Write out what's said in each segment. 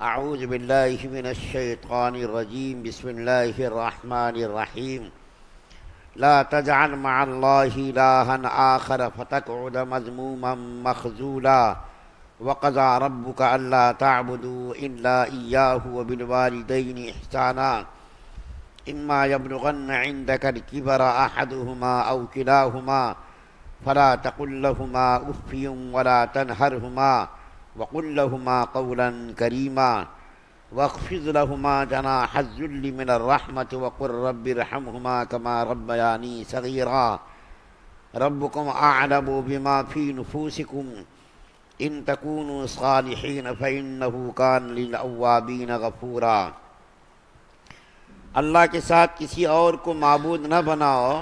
اعوذ باللہ من الشیطان الرجیم بسم اللہ الرحمن الرحیم لا تجعل مع اللہ الہا آخر فتقعد مذموما مخذولا وقضى ربك الا تعبدوا الا اياه وبالوالدين احسانا اما يبلغن عندك الكبر احدهما او كلاهما فلا تقل لهما اف ولا تنهرهما وقل لهما قولا كريما واخفض لهما جناح الذل من الرحمة وقل رب ارحمهما كما ربياني صغيرا ربكم أعلم بما في نفوسكم إن تكونوا صالحين فإنه كان للأوابين غفورا۔ اللہ کے ساتھ کسی اور کو معبود نہ بناؤ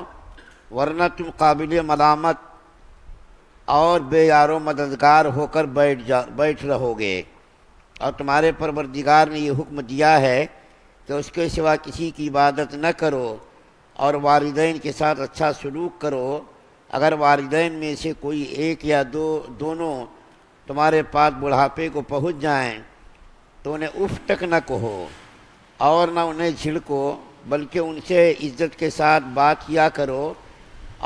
ورنہ تم قابل ملامت اور بے یار و مددگار ہو کر بیٹھ رہو گے، اور تمہارے پروردگار نے یہ حکم دیا ہے کہ اس کے سوا کسی کی عبادت نہ کرو اور والدین کے ساتھ اچھا سلوک کرو۔ اگر والدین میں سے کوئی ایک یا دونوں تمہارے پاس بڑھاپے کو پہنچ جائیں تو انہیں اف تک نہ کہو اور نہ انہیں جھڑکو، بلکہ ان سے عزت کے ساتھ بات کیا کرو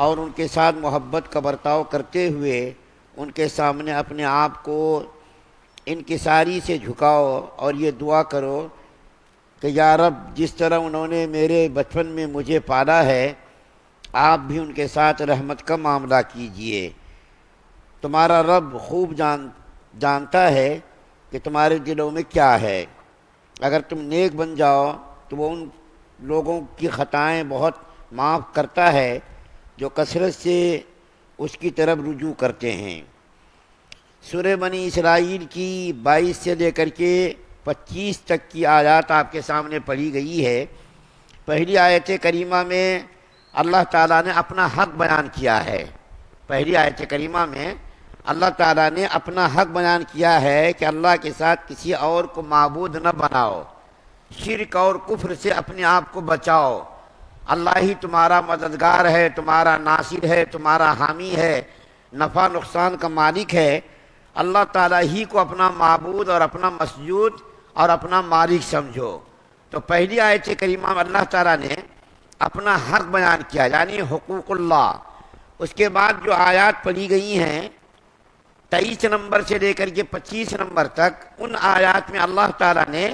اور ان کے ساتھ محبت کا برتاؤ کرتے ہوئے ان کے سامنے اپنے آپ کو انکساری سے جھکاؤ اور یہ دعا کرو کہ یا رب، جس طرح انہوں نے میرے بچپن میں مجھے پالا ہے آپ بھی ان کے ساتھ رحمت کا معاملہ کیجئے۔ تمہارا رب خوب جانتا ہے کہ تمہارے دلوں میں کیا ہے۔ اگر تم نیک بن جاؤ تو وہ ان لوگوں کی خطائیں بہت معاف کرتا ہے جو کثرت سے اس کی طرف رجوع کرتے ہیں۔ سورہ بنی اسرائیل کی 22 سے لے کر کے 25 تک کی آیات آپ کے سامنے پڑھی گئی ہے۔ پہلی آیت کریمہ میں اللہ تعالیٰ نے اپنا حق بیان کیا ہے۔ پہلی آیت کریمہ میں اللہ تعالیٰ نے اپنا حق بیان کیا ہے کہ اللہ کے ساتھ کسی اور کو معبود نہ بناؤ، شرک اور کفر سے اپنے آپ کو بچاؤ۔ اللہ ہی تمہارا مددگار ہے، تمہارا ناصر ہے، تمہارا حامی ہے، نفع نقصان کا مالک ہے۔ اللہ تعالیٰ ہی کو اپنا معبود اور اپنا مسجود اور اپنا مالک سمجھو۔ تو پہلی آیت کریمہ میں اللہ تعالیٰ نے اپنا حق بیان کیا، یعنی حقوق اللہ۔ اس کے بعد جو آیات پڑھی گئی ہیں 23 نمبر سے لے کر کے 25 نمبر تک، ان آیات میں اللہ تعالیٰ نے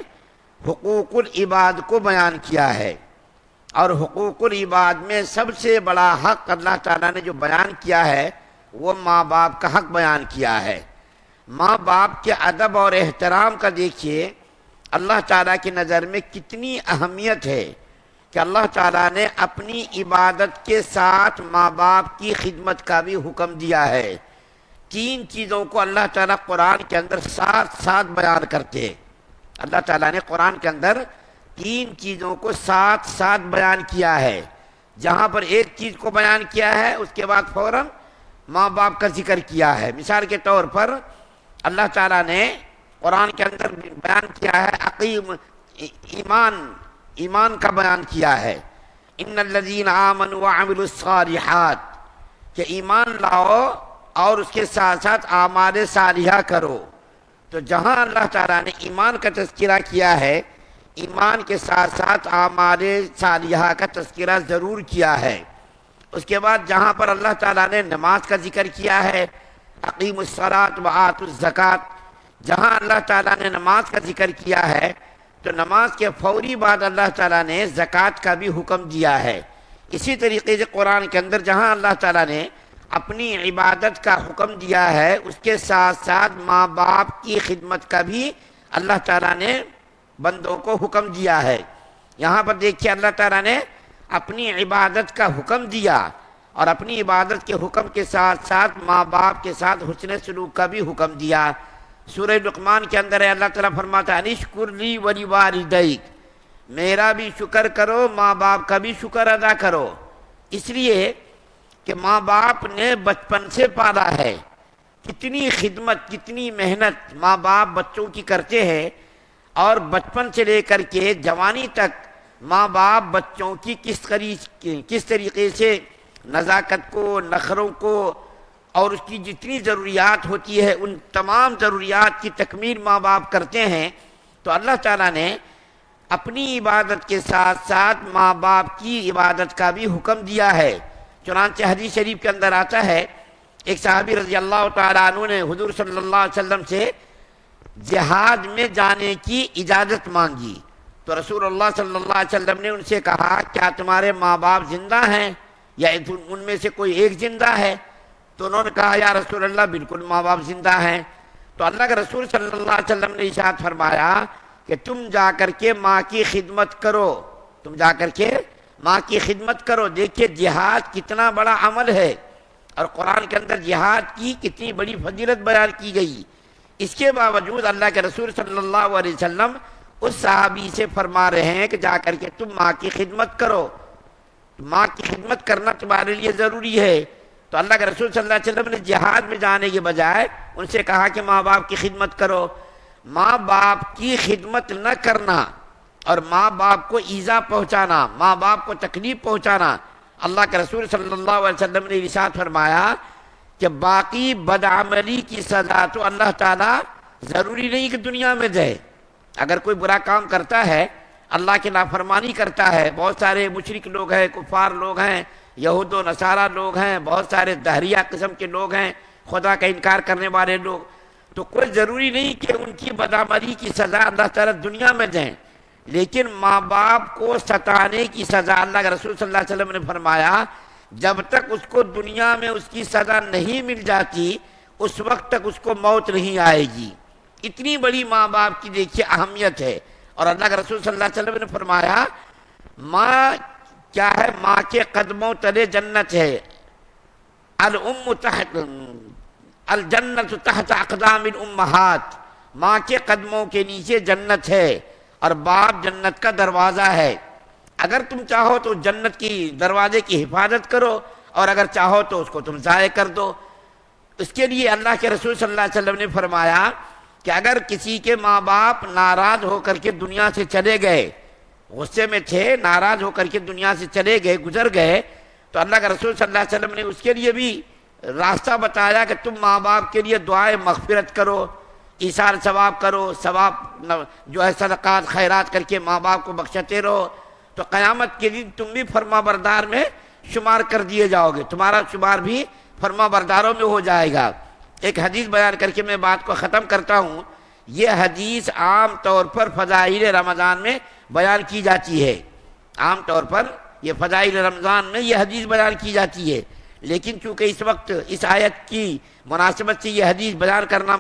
حقوق العباد کو بیان کیا ہے، اور حقوق العباد میں سب سے بڑا حق اللہ تعالیٰ نے جو بیان کیا ہے وہ ماں باپ کا حق بیان کیا ہے۔ ماں باپ کے ادب اور احترام کا دیکھیے اللہ تعالیٰ کی نظر میں کتنی اہمیت ہے کہ اللہ تعالیٰ نے اپنی عبادت کے ساتھ ماں باپ کی خدمت کا بھی حکم دیا ہے۔ 3 چیزوں کو اللہ تعالیٰ قرآن کے اندر ساتھ ساتھ بیان کرتے ہیں۔ اللہ تعالیٰ نے قرآن کے اندر 3 چیزوں کو ساتھ ساتھ بیان کیا ہے۔ جہاں پر ایک چیز کو بیان کیا ہے اس کے بعد فوراً ماں باپ کا ذکر کیا ہے۔ مثال کے طور پر اللہ تعالیٰ نے قرآن کے اندر بیان کیا ہے ایمان کا بیان کیا ہے، ان الذین آمنوا وعملوا الصالحات، کہ ایمان لاؤ اور اس کے ساتھ ساتھ اعمال صالحہ کرو۔ تو جہاں اللہ تعالیٰ نے ایمان کا تذکرہ کیا ہے، ایمان کے ساتھ ساتھ اعمال صالحہ کا تذکرہ ضرور کیا ہے۔ اس کے بعد جہاں پر اللہ تعالیٰ نے نماز کا ذکر کیا ہے، اقیموا الصلاۃ وآتوا الزکوٰۃ، جہاں اللہ تعالیٰ نے نماز کا ذکر کیا ہے تو نماز کے فوری بعد اللہ تعالیٰ نے زکوٰۃ کا بھی حکم دیا ہے۔ اسی طریقے سے قرآن کے اندر جہاں اللہ تعالیٰ نے اپنی عبادت کا حکم دیا ہے اس کے ساتھ ساتھ ماں باپ کی خدمت کا بھی اللہ تعالیٰ نے بندوں کو حکم دیا ہے۔ یہاں پر دیکھیے اللہ تعالیٰ نے اپنی عبادت کا حکم دیا اور اپنی عبادت کے حکم کے ساتھ ساتھ ماں باپ کے ساتھ حسن سلوک کا بھی حکم دیا۔ سورہ لقمان کے اندر ہے اللہ تعالیٰ فرماتا ہے انشکر لی ولوالدیک، میرا بھی شکر کرو، ماں باپ کا بھی شکر ادا کرو، اس لیے کہ ماں باپ نے بچپن سے پالا ہے۔ کتنی خدمت، کتنی محنت ماں باپ بچوں کی کرتے ہیں، اور بچپن سے لے کر کے جوانی تک ماں باپ بچوں کی کس طریقے سے نزاکت کو، نخروں کو اور اس کی جتنی ضروریات ہوتی ہے ان تمام ضروریات کی تکمیل ماں باپ کرتے ہیں۔ تو اللہ تعالیٰ نے اپنی عبادت کے ساتھ ساتھ ماں باپ کی عبادت کا بھی حکم دیا ہے۔ چنانچہ حدیث شریف کے اندر آتا ہے، ایک صحابی رضی اللہ تعالیٰ عنہ نے حضور صلی اللہ علیہ وسلم سے جہاد میں جانے کی اجازت مانگی، تو رسول اللہ صلی اللہ علیہ وسلم نے ان سے کہا کیا تمہارے ماں باپ زندہ ہیں یا ان میں سے کوئی ایک زندہ ہے؟ تو انہوں نے کہا یا رسول اللہ بالکل ماں باپ زندہ ہیں۔ تو اللہ کے رسول صلی اللہ علیہ وسلم نے ارشاد فرمایا کہ تم جا کر کے ماں کی خدمت کرو، تم جا کر کے ماں کی خدمت کرو۔ دیکھیے جہاد کتنا بڑا عمل ہے، اور قرآن کے اندر جہاد کی کتنی بڑی فضیلت بیان کی گئی، اس کے باوجود اللہ کے رسول صلی اللہ علیہ وسلم اس صحابی سے فرما رہے ہیں کہ جا کر کے تم ماں کی خدمت کرو، ماں کی خدمت کرنا تمہارے لیے ضروری ہے۔ تو اللہ کے رسول صلی اللہ علیہ وسلم نے جہاد میں جانے کے بجائے ان سے کہا کہ ماں باپ کی خدمت کرو۔ ماں باپ کی خدمت نہ کرنا اور ماں باپ کو ایذا پہنچانا، ماں باپ کو تکلیف پہنچانا، اللہ کے رسول صلی اللہ علیہ وسلم نے ارشاد فرمایا کہ باقی بدعملی کی سزا تو اللہ تعالیٰ ضروری نہیں کہ دنیا میں دے۔ اگر کوئی برا کام کرتا ہے، اللہ کی نافرمانی کرتا ہے، بہت سارے مشرک لوگ ہیں، کفار لوگ ہیں، یہود و نصارہ لوگ ہیں، بہت سارے دہریہ قسم کے لوگ ہیں، خدا کا انکار کرنے والے لوگ، تو کوئی ضروری نہیں کہ ان کی بدعملی کی سزا اللہ تعالیٰ دنیا میں دیں، لیکن ماں باپ کو ستانے کی سزا اللہ کے رسول صلی اللہ علیہ وسلم نے فرمایا جب تک اس کو دنیا میں اس کی سزا نہیں مل جاتی اس وقت تک اس کو موت نہیں آئے گی۔ اتنی بڑی ماں باپ کی دیکھیے اہمیت ہے، اور اللہ کے رسول صلی اللہ علیہ وسلم نے فرمایا ماں کیا ہے؟ ماں کے قدموں تلے جنت ہے، الام تحت الجنت تحت اقدام الامہات، ماں کے قدموں کے نیچے جنت ہے اور باپ جنت کا دروازہ ہے۔ اگر تم چاہو تو جنت کی دروازے کی حفاظت کرو، اور اگر چاہو تو اس کو تم ضائع کر دو۔ اس کے لیے اللہ کے رسول صلی اللہ علیہ وسلم نے فرمایا کہ اگر کسی کے ماں باپ ناراض ہو کر کے دنیا سے چلے گئے، غصے میں تھے، ناراض ہو کر کے دنیا سے چلے گئے، گزر گئے، تو اللہ کے رسول صلی اللہ علیہ وسلم نے اس کے لیے بھی راستہ بتایا کہ تم ماں باپ کے لیے دعائے مغفرت کرو، ایثار ثواب کرو، ثواب جو ہے صدقات خیرات کر کے ماں باپ کو بخشتے رہو، تو قیامت کے دن تم بھی فرما بردار میں شمار کر دیے جاؤ گے، تمہارا شمار بھی فرما برداروں میں ہو جائے گا۔ ایک حدیث بیان کر کے میں بات کو ختم کرتا ہوں۔ یہ حدیث عام طور پر فضائل رمضان میں بیان کی جاتی ہے، عام طور پر یہ فضائل رمضان میں یہ حدیث بیان کی جاتی ہے، لیکن چونکہ اس وقت اس آیت کی مناسبت سے یہ حدیث بیان کرنا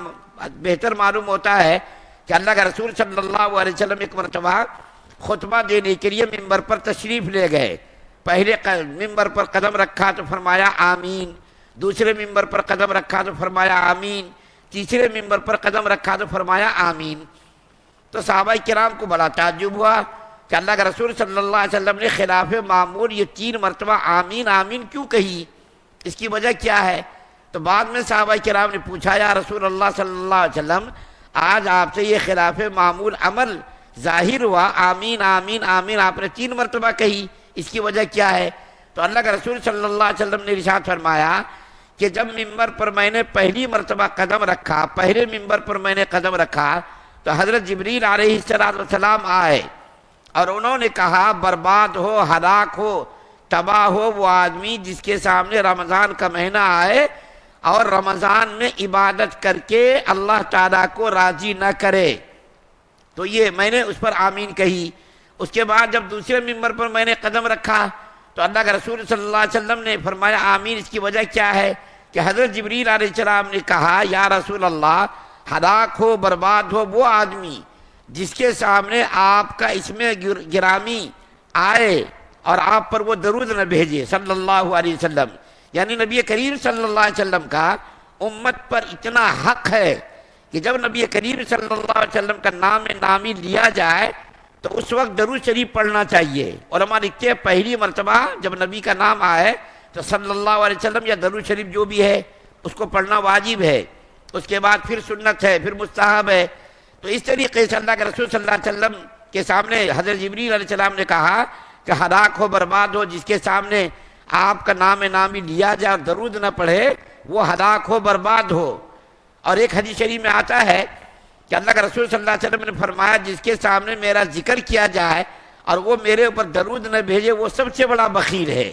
بہتر معلوم ہوتا ہے کہ اللہ کا رسول صلی اللہ علیہ وسلم ایک مرتبہ خطبہ دینے کے لیے ممبر پر تشریف لے گئے۔ پہلے ممبر پر قدم رکھا تو فرمایا آمین، دوسرے ممبر پر قدم رکھا تو فرمایا آمین، تیسرے ممبر پر قدم رکھا تو فرمایا آمین۔ تو صحابہ کرام کو بڑا تعجب ہوا کہ اللہ کے رسول صلی اللہ علیہ وسلم نے خلاف معمول یہ 3 مرتبہ آمین آمین کیوں کہی، اس کی وجہ کیا ہے؟ تو بعد میں صحابہ کرام نے پوچھا یا رسول اللہ صلی اللہ علیہ وسلم آج آپ سے یہ خلاف معمول عمل ظاہر ہوا، آمین آمین آمین آپ نے 3 مرتبہ کہی، اس کی وجہ کیا ہے؟ تو اللہ کے رسول صلی اللہ علیہ وسلم نے ارشاد فرمایا کہ جب ممبر پر میں نے پہلی مرتبہ قدم رکھا، پہلے ممبر پر میں نے قدم رکھا تو حضرت جبریل علیہ السلام آئے اور انہوں نے کہا برباد ہو، ہلاک ہو، تباہ ہو وہ آدمی جس کے سامنے رمضان کا مہینہ آئے اور رمضان میں عبادت کر کے اللہ تعالیٰ کو راضی نہ کرے۔ تو یہ میں نے اس پر آمین کہی۔ اس کے بعد جب دوسرے ممبر پر میں نے قدم رکھا تو اللہ کے رسول صلی اللہ علیہ وسلم نے فرمایا آمین، اس کی وجہ کیا ہے؟ کہ حضرت جبریل علیہ السلام نے کہا یا رسول اللہ ہلاک ہو، برباد ہو وہ آدمی جس کے سامنے آپ کا اسم گرامی آئے اور آپ پر وہ درود نہ بھیجے صلی اللہ علیہ وسلم۔ یعنی نبی کریم صلی اللہ علیہ وسلم کا امت پر اتنا حق ہے کہ جب نبی کریم صلی اللہ علیہ وسلم کا نام نامی لیا جائے تو اس وقت درود شریف پڑھنا چاہیے۔ علماء لکھتے ہیں پہلی مرتبہ جب نبی کا نام آئے تو صلی اللہ علیہ وسلم یا درود شریف جو بھی ہے اس کو پڑھنا واجب ہے، اس کے بعد پھر سنت ہے، پھر مستحب ہے۔ تو اس طریقے سے اللہ کے رسول صلی اللہ علیہ وسلم کے سامنے حضرت جبریل علیہ السلام نے کہا کہ ہلاک ہو، برباد ہو جس کے سامنے آپ کا نام نامی لیا جائے اور درود نہ پڑھے وہ ہلاک ہو، برباد ہو۔ اور ایک حدیث شریف میں آتا ہے کہ اللہ کا رسول صلی اللہ علیہ وسلم نے فرمایا جس کے سامنے میرا ذکر کیا جائے اور وہ میرے اوپر درود نہ بھیجے وہ سب سے بڑا بخیل ہے۔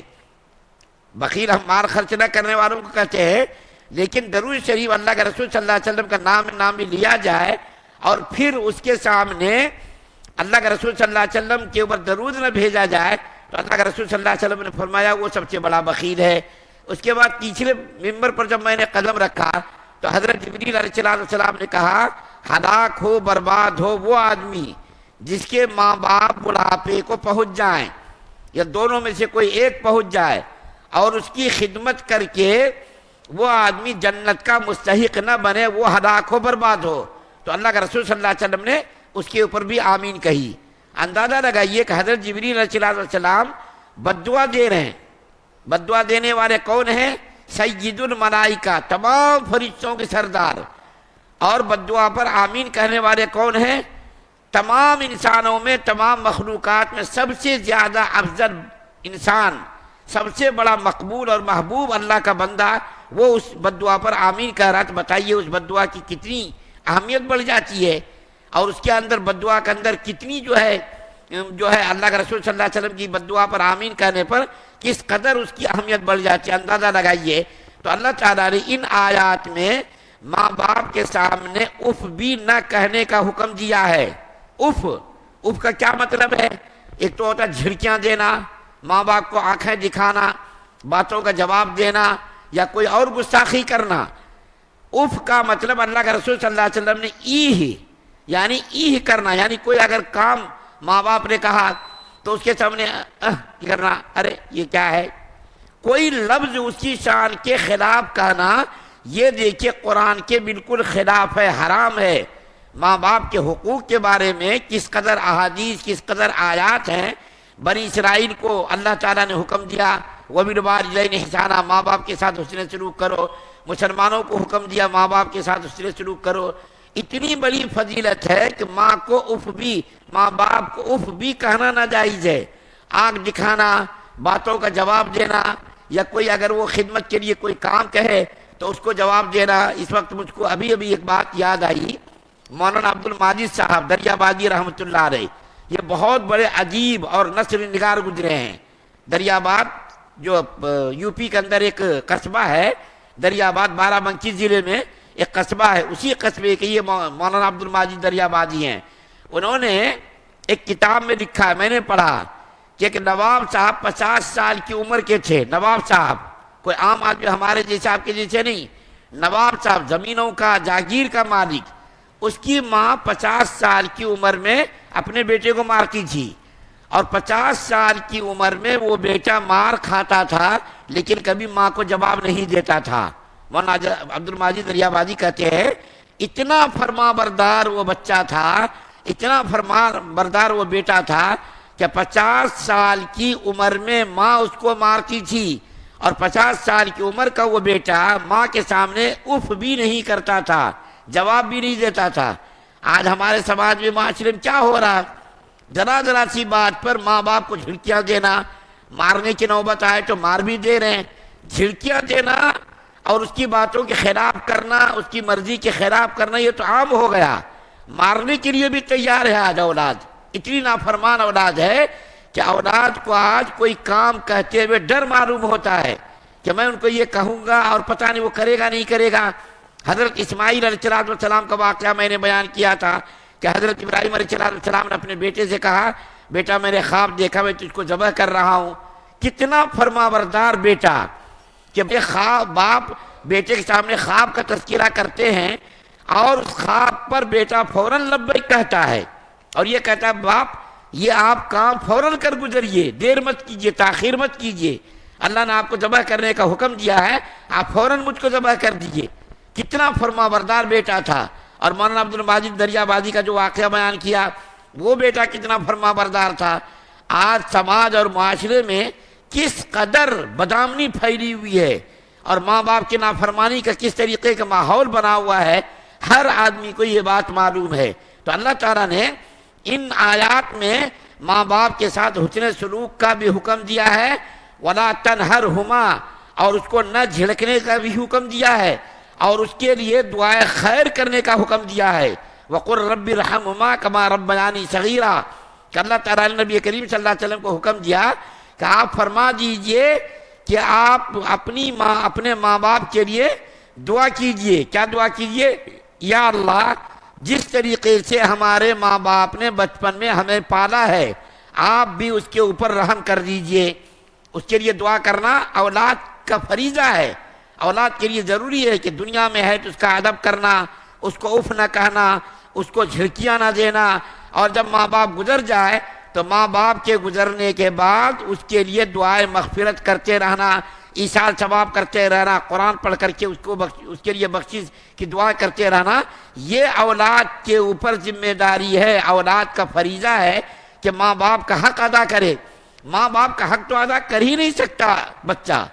بخیل ہم مال خرچ نہ کرنے والوں کو کہتے ہیں، لیکن درود شریف اللہ کے رسول صلی اللہ علیہ وسلم کا نام بھی لیا جائے اور پھر اس کے سامنے اللہ کے رسول صلی اللہ علیہ وسلم کے اوپر درود نہ بھیجا جائے تو اللہ کے رسول صلی اللہ علیہ وسلم نے فرمایا وہ سب سے بڑا بخیل ہے۔ اس کے بعد تیسرے ممبر پر جب میں نے قدم رکھا تو حضرت جبریل علیہ السلام نے کہا ہلاک ہو، برباد ہو وہ آدمی جس کے ماں باپ بڑھاپے کو پہنچ جائیں یا دونوں میں سے کوئی ایک پہنچ جائے اور اس کی خدمت کر کے وہ آدمی جنت کا مستحق نہ بنے، وہ ہلاک ہو، برباد ہو۔ تو اللہ کا رسول صلی اللہ علیہ وسلم نے اس کے اوپر بھی آمین کہی۔ اندازہ لگائیے کہ حضرت جبریل علیہ السلام بد دعا دے رہے ہیں۔ بد دعا دینے والے کون ہیں؟ سید الملائکہ، تمام فرشتوں کے سردار۔ اور بد دعا پر آمین کہنے والے کون ہیں؟ تمام انسانوں میں، تمام مخلوقات میں سب سے زیادہ افضل انسان، سب سے بڑا مقبول اور محبوب اللہ کا بندہ وہ اس بد دعا پر آمین کہہ رہا۔ تو بتائیے اس بد دعا کی کتنی اہمیت بڑھ جاتی ہے، اور اس کے اندر بد دعا کے اندر کتنی جو ہے اللہ کے رسول صلی اللہ علیہ وسلم کی بد دعا پر آمین کہنے پر کس قدر اس کی اہمیت بڑھ جاتی ہے، اندازہ لگائیے۔ تو اللہ تعالیٰ نے ان آیات میں ماں باپ کے سامنے اف بھی نہ کہنے کا حکم دیا ہے۔ اف کا کیا مطلب ہے؟ ایک تو ہوتا ہے جھڑکیاں دینا، ماں باپ کو آنکھیں دکھانا، باتوں کا جواب دینا یا کوئی اور گستاخی کرنا۔ اف کا مطلب اللہ کا رسول صلی اللہ علیہ وسلم نے ایہ کرنا، یعنی کوئی اگر کام ماں باپ نے کہا تو اس کے سامنے کرنا، ارے یہ کیا ہے، کوئی لفظ اس کی شان کے خلاف کہنا، یہ دیکھیے قرآن کے بالکل خلاف ہے، حرام ہے۔ ماں باپ کے حقوق کے بارے میں کس قدر احادیث، کس قدر آیات ہیں۔ بنی اسرائیل کو اللہ تعالیٰ نے حکم دیا وَبِالْوَالِدَيْنِ إِحْسَانًا، ماں باپ کے ساتھ حسن سلوک کرو۔ مسلمانوں کو حکم دیا ماں باپ کے ساتھ حسن سلوک کرو۔ اتنی بڑی فضیلت ہے کہ ماں باپ کو اف بھی کہنا ناجائز ہے۔ آنکھ دکھانا، باتوں کا جواب دینا، یا کوئی اگر وہ خدمت کے لیے کوئی کام کہے تو اس کو جواب دینا۔ اس وقت مجھ کو ابھی ایک بات یاد آئی، مولانا عبد الماجد صاحب دریابادی رحمۃ اللہ علیہ، یہ بہت بڑے عجیب اور نثر نگار گزرے ہیں۔ دریاباد جو یو پی کے اندر ایک قصبہ ہے، دریاباد بارہ بنکی ضلع میں ایک قصبہ ہے، اسی قصبے کے یہ مولانا عبد الماجد دریابادی ہیں۔ انہوں نے ایک کتاب میں لکھا ہے، میں نے پڑھا کہ ایک نواب صاحب 50 سال کی عمر کے تھے۔ نواب صاحب کوئی عام آدمی ہمارے جیسے آپ کے جیسے نہیں، نواب صاحب زمینوں کا، جاگیر کا مالک۔ اس کی ماں 50 سال کی عمر میں اپنے بیٹے کو مارتی تھی، اور 50 سال کی عمر میں وہ بیٹا مار کھاتا تھا لیکن کبھی ماں کو جواب نہیں دیتا تھا۔ مولانا عبد الماجد دریابادی کہتے ہیں اتنا فرما بردار وہ بچہ تھا، اتنا فرما بردار وہ بیٹا تھا کہ 50 سال کی عمر میں ماں اس کو مارتی تھی، اور 50 سال کی عمر کا وہ بیٹا ماں کے سامنے اف بھی نہیں کرتا تھا، جواب بھی نہیں دیتا تھا۔ آج ہمارے سماج میں، معاشرے میں کیا ہو رہا؟ ذرا سی بات پر ماں باپ کو جھڑکیاں دینا، مارنے کی نوبت آئے تو مار بھی دے رہے ہیں۔ جھڑکیاں دینا اور اس کی باتوں کے خلاف کرنا، اس کی مرضی کے خلاف کرنا، یہ تو عام ہو گیا۔ مارنے کے لیے بھی تیار ہے آج اولاد، اتنی نافرمان اولاد ہے کہ اولاد کو آج کوئی کام کہتے ہوئے ڈر معلوم ہوتا ہے کہ میں ان کو یہ کہوں گا اور پتہ نہیں وہ کرے گا نہیں کرے گا۔ حضرت اسماعیل علیہ السلام کا واقعہ میں نے بیان کیا تھا کہ حضرت ابراہیم علیہ السلام نے اپنے بیٹے سے کہا بیٹا میں نے خواب دیکھا، میں تجھ کو ذبح کر رہا ہوں۔ کتنا فرما بردار بیٹا کہ باپ بیٹے کے سامنے خواب کا تذکرہ کرتے ہیں اور اس خواب پر بیٹا فوراً لبیک کہتا ہے، اور یہ کہتا ہے باپ یہ آپ کام فوراً کر گزریے، دیر مت کیجیے، تاخیر مت کیجیے، اللہ نے آپ کو ذبح کرنے کا حکم دیا ہے، آپ فوراً مجھ کو ذبح کر دیجیے۔ کتنا فرما بردار بیٹا تھا۔ اور مولانا عبد الماجد دریابادی کا جو واقعہ بیان کیا، وہ بیٹا کتنا فرما بردار تھا۔ آج سماج اور معاشرے میں کس قدر بدامنی پھیلی ہوئی ہے اور ماں باپ کی نافرمانی کا کس طریقے کا ماحول بنا ہوا ہے، ہر آدمی کو یہ بات معلوم ہے۔ تو اللہ تعالیٰ نے ان آیات میں ماں باپ کے ساتھ حسن سلوک کا بھی حکم دیا ہے، وَلَا تَنْهَرْهُمَا، اور اس کو نہ جھڑکنے کا بھی حکم دیا ہے، اور اس کے لیے دعائے خیر کرنے کا حکم دیا ہے۔ وقل رب ارحمہما کما ربیانی صغیرا، کہ اللہ تعالیٰ نے نبی کریم صلی اللہ علیہ وسلم کو حکم دیا کہ آپ فرما دیجئے کہ آپ اپنے ماں باپ کے لیے دعا کیجئے۔ کیا دعا کیجئے؟ یا اللہ جس طریقے سے ہمارے ماں باپ نے بچپن میں ہمیں پالا ہے، آپ بھی اس کے اوپر رحم کر دیجئے۔ اس کے لیے دعا کرنا اولاد کا فریضہ ہے، اولاد کے لیے ضروری ہے کہ دنیا میں ہے تو اس کا ادب کرنا، اس کو اف نہ کہنا، اس کو جھڑکیاں نہ دینا، اور جب ماں باپ گزر جائے تو ماں باپ کے گزرنے کے بعد اس کے لیے دعائے مغفرت کرتے رہنا، ایثار ثواب کرتے رہنا، قرآن پڑھ کر کے اس کے لیے بخشش کی دعا کرتے رہنا۔ یہ اولاد کے اوپر ذمہ داری ہے، اولاد کا فریضہ ہے کہ ماں باپ کا حق ادا کرے۔ ماں باپ کا حق تو ادا کر ہی نہیں سکتا بچہ،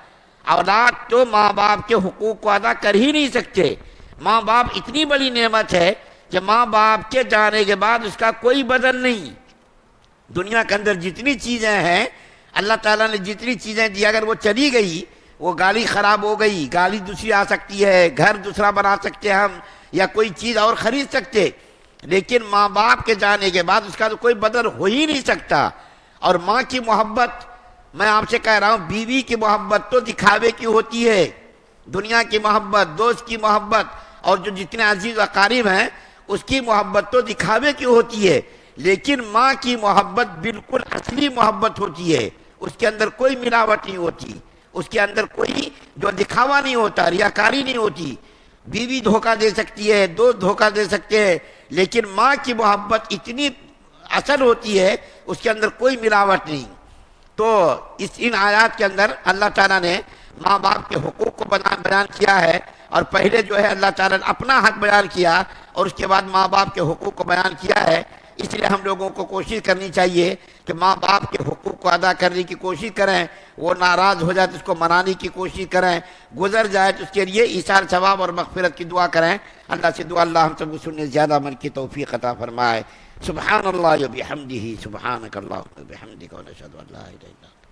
اولاد تو ماں باپ کے حقوق کو ادا کر ہی نہیں سکتے۔ ماں باپ اتنی بڑی نعمت ہے کہ ماں باپ کے جانے کے بعد اس کا کوئی بدل نہیں۔ دنیا کے اندر جتنی چیزیں ہیں اللہ تعالیٰ نے جتنی چیزیں دی، اگر وہ چلی گئی، وہ گاڑی خراب ہو گئی، گاڑی دوسری آ سکتی ہے، گھر دوسرا بنا سکتے ہم، یا کوئی چیز اور خرید سکتے، لیکن ماں باپ کے جانے کے بعد اس کا تو کوئی بدل ہو ہی نہیں سکتا۔ اور ماں کی محبت، میں آپ سے کہہ رہا ہوں، بیوی کی محبت تو دکھاوے کی ہوتی ہے، دنیا کی محبت، دوست کی محبت، اور جو جتنے عزیز و اقارب ہیں اس کی محبت تو دکھاوے کی ہوتی ہے، لیکن ماں کی محبت بالکل اصلی محبت ہوتی ہے، اس کے اندر کوئی ملاوٹ نہیں ہوتی، اس کے اندر کوئی جو دکھاوا نہیں ہوتا، ریاکاری نہیں ہوتی۔ بیوی دھوکہ دے سکتی ہے، دوست دھوکہ دے سکتے ہیں، لیکن ماں کی محبت اتنی اصل ہوتی ہے، اس کے اندر کوئی ملاوٹ نہیں۔ تو ان آیات کے اندر اللہ تعالیٰ نے ماں باپ کے حقوق کو بیان کیا ہے، اور پہلے جو ہے اللہ تعالیٰ نے اپنا حق بیان کیا اور اس کے بعد ماں باپ کے حقوق کو بیان کیا ہے۔ اس لیے ہم لوگوں کو کوشش کرنی چاہیے کہ ماں باپ کے حقوق کو ادا کرنے کی کوشش کریں، وہ ناراض ہو جائے تو اس کو منانے کی کوشش کریں، گزر جائے تو اس کے لیے ایثار ثواب اور مغفرت کی دعا کریں۔ اللہ سے دعا اللہ ہم سب کو سننے زیادہ عمل کی توفیق عطا فرمائے۔ سبحان اللہ و بحمدہ، سبحانک اللہم و بحمدک، و نشہد ان لا الہ الا انت۔